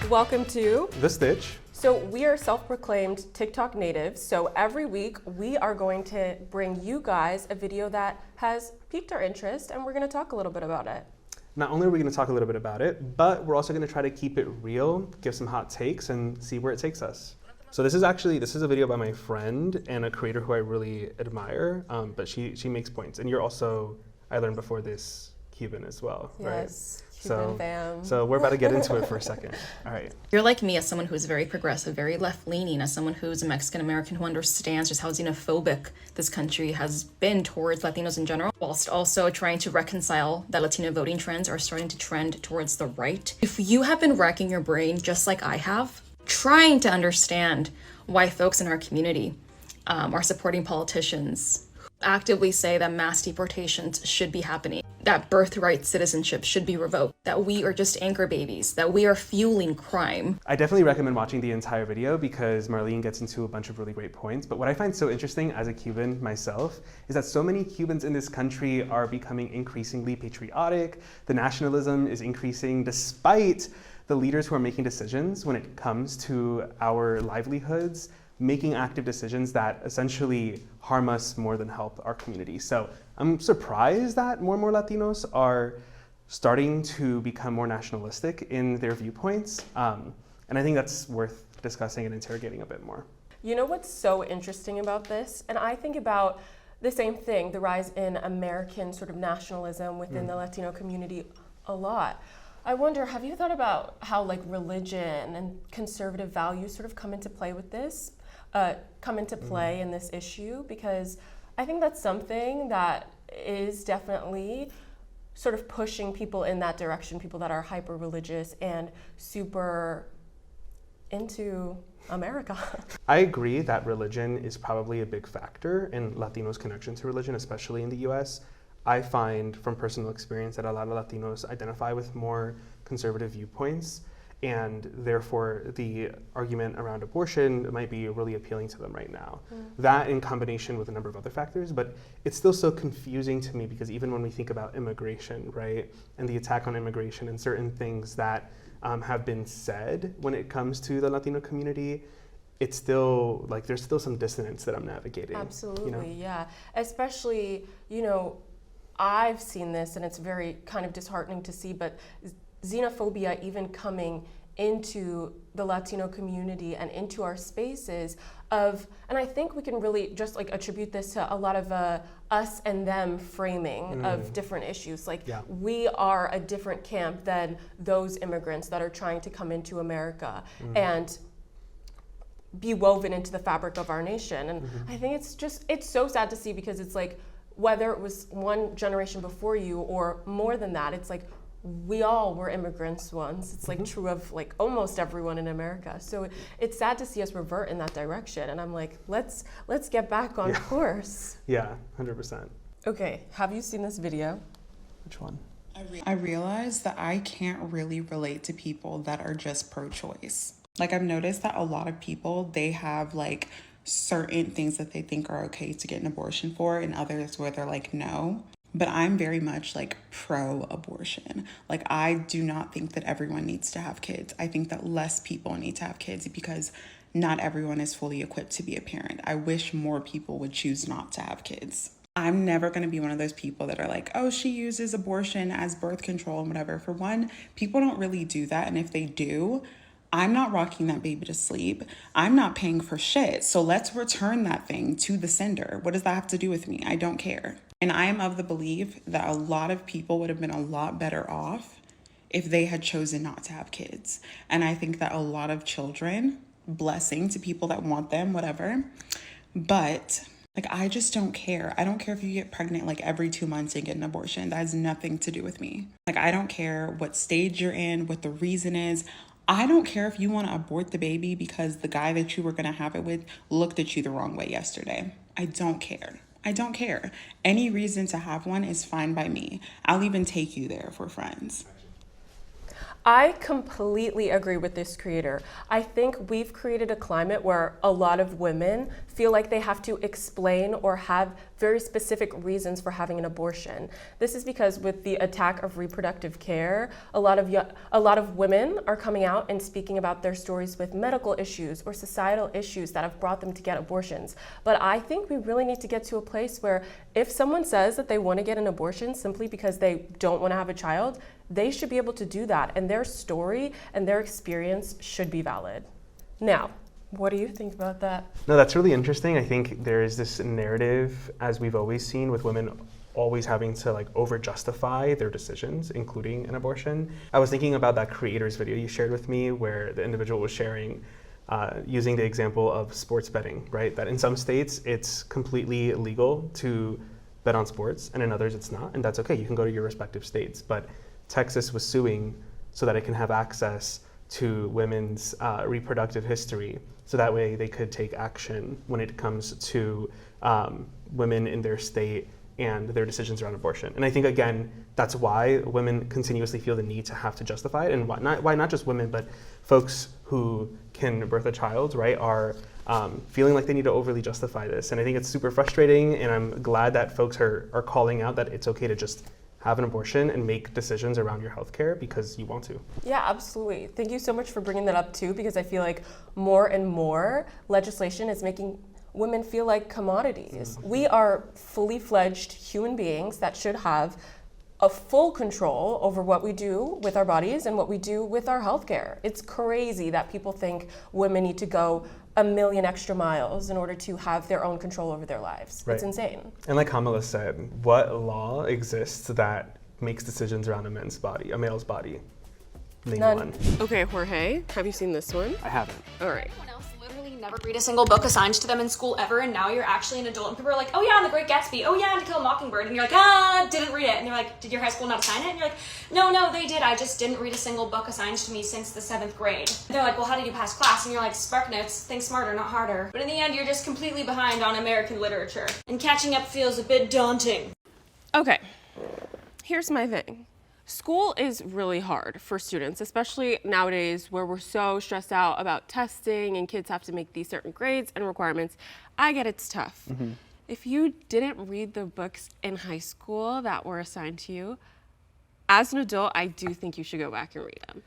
Welcome to The Stitch. So we are self-proclaimed TikTok natives. So every week we are going to bring you guys a video that has piqued our interest, and we're going to talk a little bit about it. Not only are we going to talk a little bit about it, but we're also going to try to keep it real, give some hot takes, and see where it takes us. So this is a video by my friend and a creator who I really admire, but she makes points. And you're also, I learned before this, Cuban as well, right? Yes, Cuban fam. So we're about to get into it for a second. All right. You're like me, as someone who's very progressive, very left-leaning, as someone who's a Mexican-American who understands just how xenophobic this country has been towards Latinos in general, whilst also trying to reconcile that Latino voting trends are starting to trend towards the right. If you have been racking your brain, just like I have, trying to understand why folks in our community are supporting politicians who actively say that mass deportations should be happening, that birthright citizenship should be revoked, that we are just anchor babies, that we are fueling crime. I definitely recommend watching the entire video because Marlene gets into a bunch of really great points. But what I find so interesting as a Cuban myself is that so many Cubans in this country are becoming increasingly patriotic. The nationalism is increasing despite the leaders who are making decisions when it comes to our livelihoods, making active decisions that essentially harm us more than help our community. So I'm surprised that more and more Latinos are starting to become more nationalistic in their viewpoints. And I think that's worth discussing and interrogating a bit more. You know what's so interesting about this? And I think about the same thing, the rise in American sort of nationalism within the Latino community a lot. I wonder, have you thought about how like religion and conservative values sort of come into play with this, in this issue? Because I think that's something that is definitely sort of pushing people in that direction, people that are hyper religious and super into America. I agree that religion is probably a big factor in Latinos' connection to religion, especially in the US. I find from personal experience that a lot of Latinos identify with more conservative viewpoints, and therefore the argument around abortion might be really appealing to them right now. That in combination with a number of other factors, but it's still so confusing to me because even when we think about immigration, right, and the attack on immigration and certain things that have been said when it comes to the Latino community, it's still like there's still some dissonance that I'm navigating. Absolutely, you know? Yeah. Especially, I've seen this and it's very kind of disheartening to see, but xenophobia even coming into the Latino community and into our spaces and I think we can really just like attribute this to a lot of us and them framing of different issues. Like we are a different camp than those immigrants that are trying to come into America and be woven into the fabric of our nation. And I think it's so sad to see because it's like, whether it was one generation before you or more than that, it's like we all were immigrants once. It's like true of like almost everyone in America. So it's sad to see us revert in that direction. And I'm like, let's get back on course. Yeah, 100%. Okay, have you seen this video? Which one? I realized that I can't really relate to people that are just pro-choice. Like I've noticed that a lot of people, they have like certain things that they think are okay to get an abortion for and others where they're like, no. But I'm very much like pro-abortion. Like I do not think that everyone needs to have kids. I think that less people need to have kids because not everyone is fully equipped to be a parent. I wish more people would choose not to have kids. I'm never going to be one of those people that are like, oh, she uses abortion as birth control and whatever. For one, people don't really do that. And if they do, I'm not rocking that baby to sleep. I'm not paying for shit. So let's return that thing to the sender. What does that have to do with me? I don't care. And I am of the belief that a lot of people would have been a lot better off if they had chosen not to have kids. And I think that a lot of children, blessing to people that want them, whatever. But like, I just don't care. I don't care if you get pregnant like every 2 months and get an abortion. That has nothing to do with me. Like, I don't care what stage you're in, what the reason is. I don't care if you want to abort the baby because the guy that you were going to have it with looked at you the wrong way yesterday. I don't care. I don't care. Any reason to have one is fine by me. I'll even take you there if we're friends. I completely agree with this creator. I think we've created a climate where a lot of women feel like they have to explain or have very specific reasons for having an abortion. This is because with the attack of reproductive care, a lot of women are coming out and speaking about their stories with medical issues or societal issues that have brought them to get abortions. But I think we really need to get to a place where if someone says that they want to get an abortion simply because they don't want to have a child, they should be able to do that, and their story and their experience should be valid. Now, what do you think about that? No, that's really interesting. I think there is this narrative, as we've always seen, with women always having to like over justify their decisions, including an abortion. I was thinking about that creator's video you shared with me where the individual was sharing using the example of sports betting, right? That in some states it's completely illegal to bet on sports and in others it's not, and that's okay. You can go to your respective states. But Texas was suing so that it can have access to women's reproductive history, so that way they could take action when it comes to women in their state and their decisions around abortion. And I think, again, that's why women continuously feel the need to have to justify it, and why not just women, but folks who can birth a child, right, are feeling like they need to overly justify this. And I think it's super frustrating, and I'm glad that folks are calling out that it's okay to just have an abortion and make decisions around your healthcare because you want to. Yeah, absolutely. Thank you so much for bringing that up too, because I feel like more and more legislation is making women feel like commodities. We are fully fledged human beings that should have a full control over what we do with our bodies and what we do with our healthcare. It's crazy that people think women need to go a million extra miles in order to have their own control over their lives. Right. It's insane. And like Kamala said, what law exists that makes decisions around a male's body? Name None. one. Okay, Jorge, have you seen this one? I haven't. All right. Everyone else literally never read a single book assigned to them in school ever, and now you're actually an adult, and people are like, oh yeah, and The Great Gatsby, oh yeah, and To Kill a Mockingbird, and you're like, didn't read it, and you're like, did your high school not assign it? And you're like, no, they did, I just didn't read a single book assigned to me since the 7th grade. And they're like, well, how did you pass class? And you're like, Spark Notes, think smarter, not harder. But in the end, you're just completely behind on American literature, and catching up feels a bit daunting. Okay, here's my thing. School is really hard for students, especially nowadays where we're so stressed out about testing and kids have to make these certain grades and requirements. I get it's tough. Mm-hmm. If you didn't read the books in high school that were assigned to you, as an adult, I do think you should go back and read them.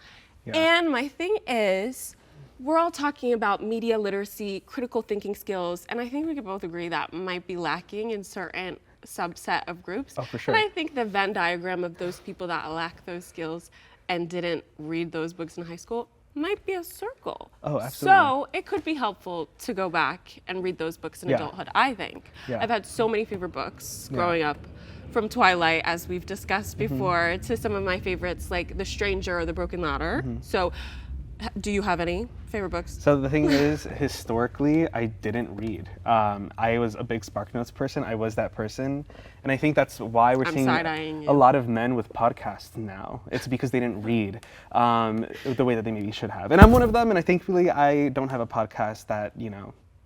Yeah. And my thing is, we're all talking about media literacy, critical thinking skills, and I think we could both agree that might be lacking in certain subset of groups. Oh, for sure. And I think the Venn diagram of those people that lack those skills and didn't read those books in high school might be a circle. Oh, absolutely. So it could be helpful to go back and read those books in adulthood, I think. Yeah. I've had so many favorite books growing up, from Twilight, as we've discussed before, to some of my favorites like The Stranger or The Broken Ladder. So do you have any favorite books? So the thing is, historically, I didn't read. I was a big SparkNotes person. I was that person. And I think that's why we're seeing a lot of men with podcasts now. It's because they didn't read the way that they maybe should have. And I'm one of them, and I thankfully I don't have a podcast that,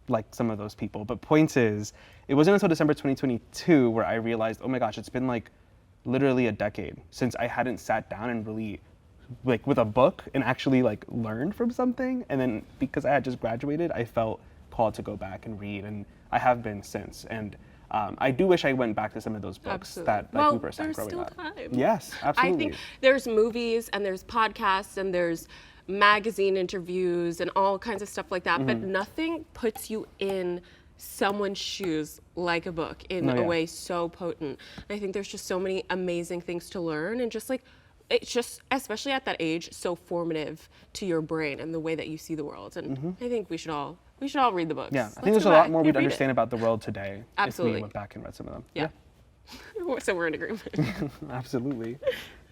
like some of those people. But point is, it wasn't until December 2022 where I realized, oh my gosh, it's been like literally a decade since I hadn't sat down and really like with a book and actually like learned from something. And then because I had just graduated, I felt called to go back and read, and I have been since. And I do wish I went back to some of those books that like we were growing up. Time. Yes, absolutely. I think there's movies and there's podcasts and there's magazine interviews and all kinds of stuff like that, but nothing puts you in someone's shoes like a book in a way so potent. And I think there's just so many amazing things to learn, and just like it's just, especially at that age, so formative to your brain and the way that you see the world. And I think we should all read the books. Yeah, I think there's a lot more we'd understand about the world today if we went back and read some of them. Yeah. So we're in agreement. Absolutely.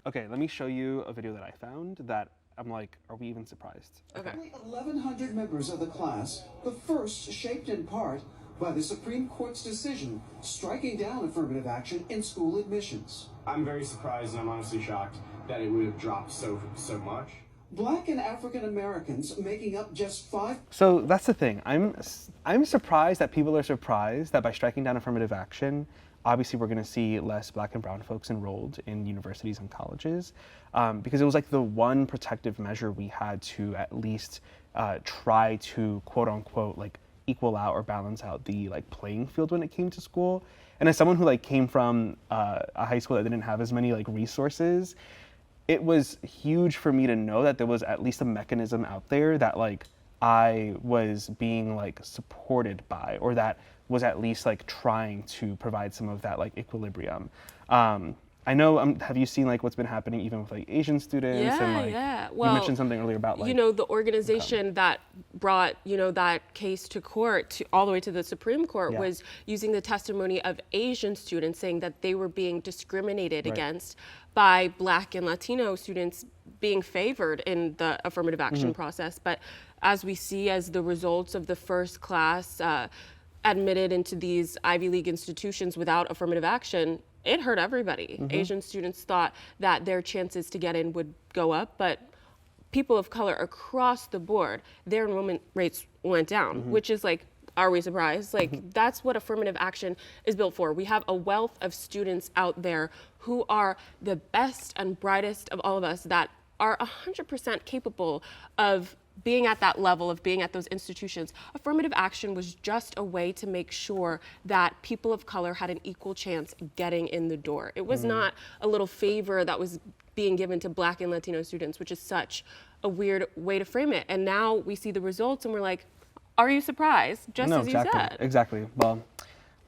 Okay, let me show you a video that I found that I'm like, are we even surprised? Okay. 1,100 members of the class, the first shaped in part by the Supreme Court's decision striking down affirmative action in school admissions. I'm very surprised and I'm honestly shocked that it would have dropped so much. Black and African Americans making up just 5%. So that's the thing. I'm surprised that people are surprised that by striking down affirmative action, obviously we're going to see less Black and brown folks enrolled in universities and colleges, because it was like the one protective measure we had to at least try to quote unquote like equal out or balance out the like playing field when it came to school. And as someone who like came from a high school that didn't have as many like resources, it was huge for me to know that there was at least a mechanism out there that like I was being like supported by, or that was at least like trying to provide some of that like equilibrium. I know, have you seen like what's been happening even with like Asian students? And like, Yeah. you mentioned something earlier about like, the organization that brought, that case to court, all the way to the Supreme Court, Yeah. was using the testimony of Asian students saying that they were being discriminated against by Black and Latino students being favored in the affirmative action process. But as we see, as the results of the first class admitted into these Ivy League institutions without affirmative action, it hurt everybody. Asian students thought that their chances to get in would go up, but people of color across the board, their enrollment rates went down, which is like, are we surprised? Like, that's what affirmative action is built for. We have a wealth of students out there who are the best and brightest of all of us that are 100% capable of being at that level, of being at those institutions. Affirmative action was just a way to make sure that people of color had an equal chance getting in the door. It was not a little favor that was being given to Black and Latino students, which is such a weird way to frame it. And now we see the results and we're like, are you surprised? Just no, as exactly, you said. Exactly. Well,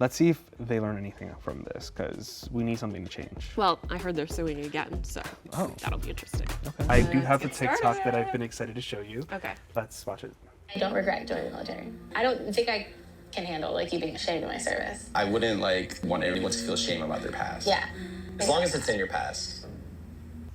let's see if they learn anything from this, because we need something to change. Well, I heard they're suing again, so that'll be interesting. I do have a get started. TikTok that I've been excited to show you. Okay. Let's watch it. I don't regret joining the military. I don't think I can handle like you being ashamed of my service. I wouldn't like want anyone to feel shame about their past. Yeah. As long as it's in your past.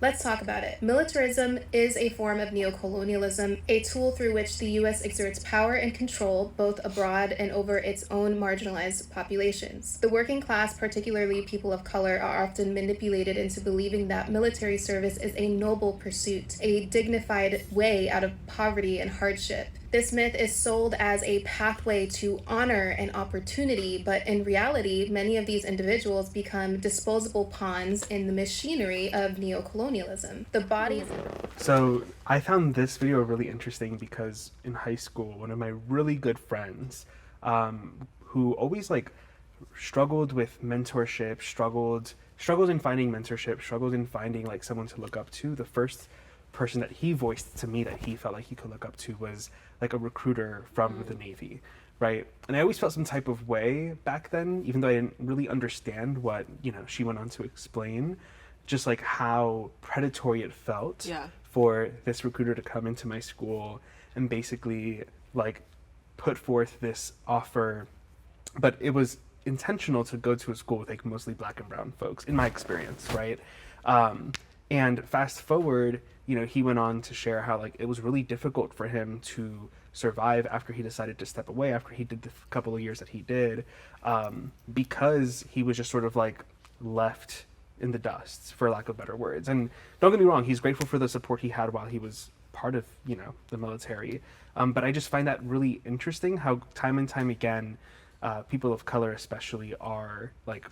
Let's talk about it. Militarism is a form of neocolonialism, a tool through which the U.S. exerts power and control both abroad and over its own marginalized populations. The working class, particularly people of color, are often manipulated into believing that military service is a noble pursuit, a dignified way out of poverty and hardship. This myth is sold as a pathway to honor and opportunity, but in reality, many of these individuals become disposable pawns in the machinery of neocolonialism. The bodies... So I found this video really interesting because in high school, one of my really good friends, who always like struggled with mentorship, struggled in finding mentorship, struggled in finding like someone to look up to, the first person that he voiced to me that he felt like he could look up to was like a recruiter from the Navy, right? And I always felt some type of way back then, even though I didn't really understand what, she went on to explain, just like how predatory it felt for this recruiter to come into my school and basically like put forth this offer. But it was intentional to go to a school with like mostly Black and brown folks, in my experience, right? And fast forward, he went on to share how like it was really difficult for him to survive after he decided to step away, after he did the couple of years that he did, because he was just sort of like left in the dust, for lack of better words. And don't get me wrong, he's grateful for the support he had while he was part of, the military. But I just find that really interesting how time and time again, people of color especially are like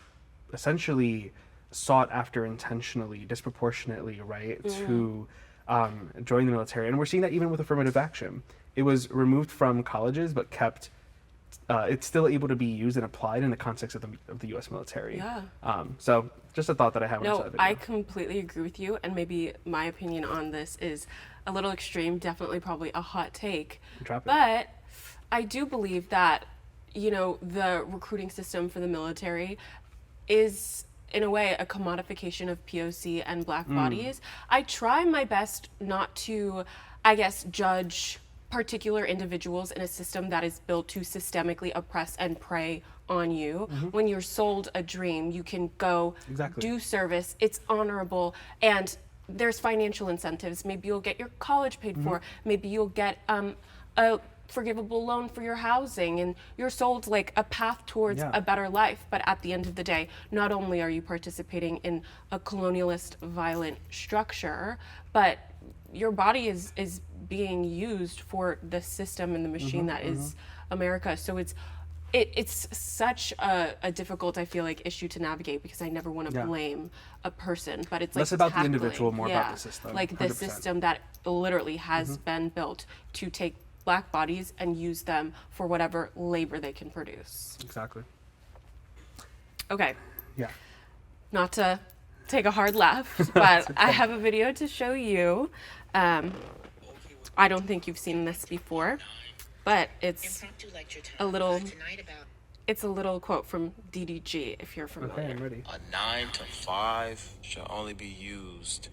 essentially sought after intentionally, disproportionately, right, to join the military. And we're seeing that even with affirmative action. It was removed from colleges, but kept, it's still able to be used and applied in the context of the U.S. military. Yeah. So just a thought that I have. No, I completely agree with you. And maybe my opinion on this is a little extreme, definitely probably a hot take. But I do believe that, the recruiting system for the military is, in a way, a commodification of POC and Black bodies. I try my best not to, judge particular individuals in a system that is built to systemically oppress and prey on you. When you're sold a dream, you can go do service, it's honorable, and there's financial incentives. Maybe you'll get your college paid for, maybe you'll get a forgivable loan for your housing, and you're sold like a path towards a better life. But at the end of the day, not only are you participating in a colonialist violent structure, but your body is being used for the system and the machine that is America. So it's it's such a difficult, I feel like, issue to navigate because I never want to blame a person, but it's like less about tackling, the individual, more about the system. Like the 100%. system that literally has been built to take Black bodies and use them for whatever labor they can produce. Exactly. Okay. Yeah. Not to take a hard left, but I have a video to show you. I don't think you've seen this before, but it's a little quote from DDG, if you're familiar. Okay, I'm ready. A 9 to 5 should only be used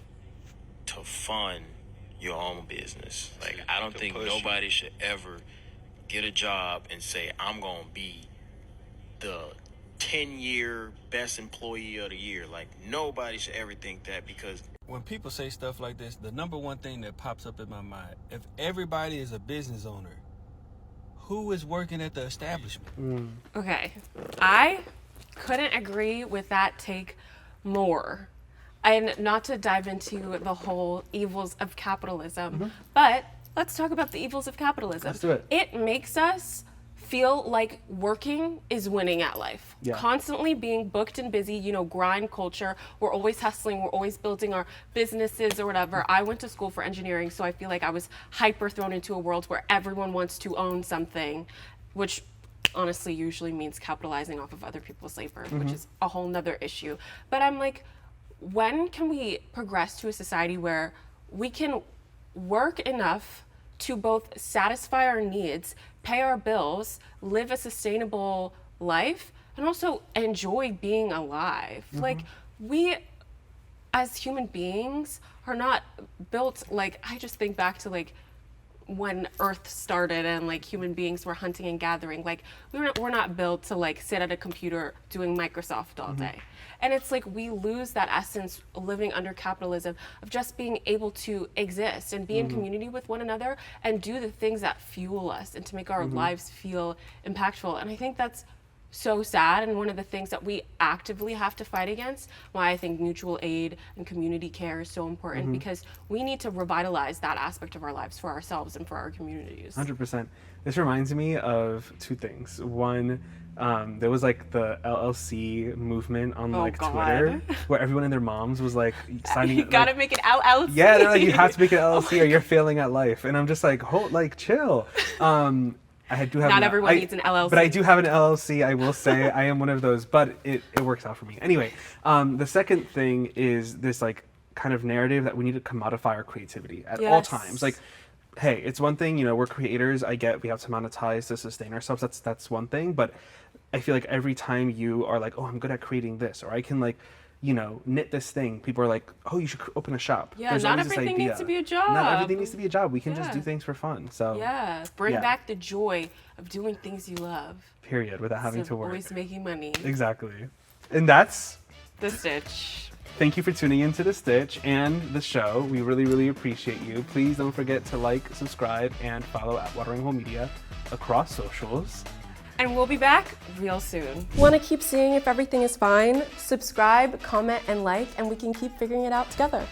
to fund your own business. Like, I don't think nobody should ever get a job and say, I'm going to be the 10-year best employee of the year. Like, nobody should ever think that, because when people say stuff like this, the number one thing that pops up in my mind, if everybody is a business owner, who is working at the establishment? Okay, I couldn't agree with that take more. And not to dive into the whole evils of capitalism, but let's talk about the evils of capitalism. Let's do it. It makes us feel like working is winning at life. Yeah. Constantly being booked and busy, you know, grind culture. We're always hustling, we're always building our businesses or whatever. I went to school for engineering, so I feel like I was hyper thrown into a world where everyone wants to own something, which honestly usually means capitalizing off of other people's labor, which is a whole nother issue. But I'm like, when can we progress to a society where we can work enough to both satisfy our needs, pay our bills, live a sustainable life, and also enjoy being alive? Like, we as human beings are not built, like, I just think back to like when Earth started and like human beings were hunting and gathering. Like, we're not built to like sit at a computer doing Microsoft all day. And it's like we lose that essence living under capitalism of just being able to exist and be in community with one another and do the things that fuel us and to make our lives feel impactful. And I think that's so sad, and one of the things that we actively have to fight against, why I think mutual aid and community care is so important, because we need to revitalize that aspect of our lives for ourselves and for our communities. 100%. This reminds me of two things. One, there was like the LLC movement on Twitter, where everyone and their moms was like signing. You gotta make an LLC. Yeah, they're like, you have to make an LLC or you're failing at life. And I'm just like, hold, like, chill. I do have Not everyone needs an LLC. But I do have an LLC, I will say. I am one of those, but it works out for me. Anyway, the second thing is this like kind of narrative that we need to commodify our creativity at all times. Like, hey, it's one thing, you know, we're creators. I get we have to monetize to sustain ourselves. That's one thing. But I feel like every time you are like, oh, I'm good at creating this, or I can like, you know, knit this thing, people are like, oh, you should open a shop. Yeah, There's not always this everything idea. needs to be a job. Not everything needs to be a job. We can just do things for fun. So bring back the joy of doing things you love. Period. Without having to work. Always making money. Exactly. And that's The Stitch. Thank you for tuning into The Stitch and the show. We really, really appreciate you. Please don't forget to like, subscribe, and follow at Watering Hole Media across socials. And we'll be back real soon. Want to keep seeing if everything is fine? Subscribe, comment, and like, and we can keep figuring it out together.